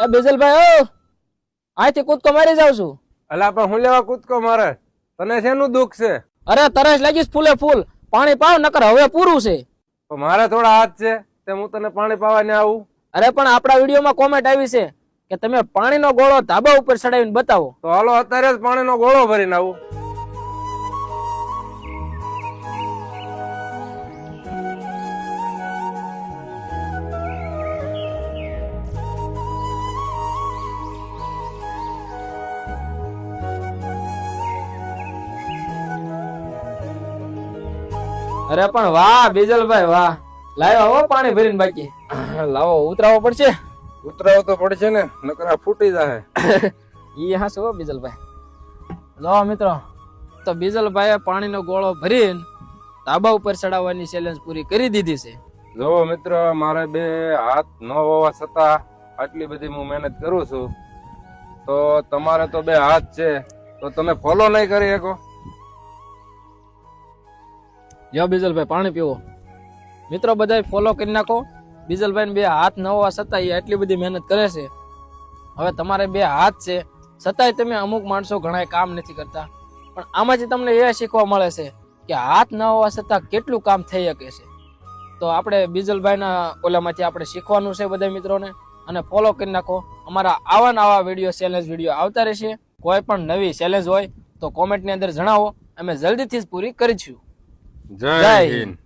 એ બેજલભાઈ ઓ અહીંથી કૂદકો મારી જાવ છું. અલા પણ હું લેવા કૂદકો મારે? તને શેનું દુઃખ છે? અરે તરસ લાગીશ ફૂલે ફૂલ, પાણી પાવ નકર હવે પૂરું છે. તો મારે થોડા હાથ છે તે હું તને પાણી પાવા ને આવું? અરે પણ આપણા વિડીયોમાં કોમેન્ટ આવી છે કે તમે પાણીનો ગોળો ધાબા ઉપર ચડાવીને બતાવો. તો હાલો અત્યારે જ પાણીનો ગોળો ભરીને આવું. અરે પણ વાહ બેજલભાઈ વાહ, લાવ્યા હો પાણી ભરીને. બાકી લાવો ઉતરાવો પડશે. ઉતરાવો તો પડશે ને, નકર આ ફૂટી જાય. ઈ હા શું બીજલભાઈ. લો મિત્રો, તો બીજલભાઈએ પાણીનો ગોળો ભરીને ધાબા ઉપર ચડાવવાની ચેલેન્જ પૂરી કરી દીધી છે. જો મિત્ર, મારે બે હાથ ન હોવા છતાં આટલી બધી હું મહેનત કરું છું, તો તમારે તો બે હાથ છે, તો તમે ફોલો નહીં કરી શકો? યો બીજલભાઈ પાણી પીવો. મિત્રો બધા ફોલો કરી નાખો. બીજલભાઈ ને બે હાથ ન હોવા છતાં એ આટલી બધી મહેનત કરે છે. હવે તમારે બે હાથ છે છતાંય તમે અમુક માણસો ઘણા કામ નથી કરતા, પણ આમાંથી તમને એ શીખવા મળે છે કે હાથ ન હોવા છતાં કેટલું કામ થઈ શકે છે. તો આપણે બીજલભાઈના ઓલામાંથી આપણે શીખવાનું છે બધા મિત્રોને, અને ફોલો કરી નાખો. અમારા આવા વિડીયો ચેલેન્જ વિડીયો આવતા રહેશે. કોઈ પણ નવી ચેલેન્જ હોય તો કોમેન્ટની અંદર જણાવો, અમે જલ્દીથી જ પૂરી કરીશું. જય હિન્દ.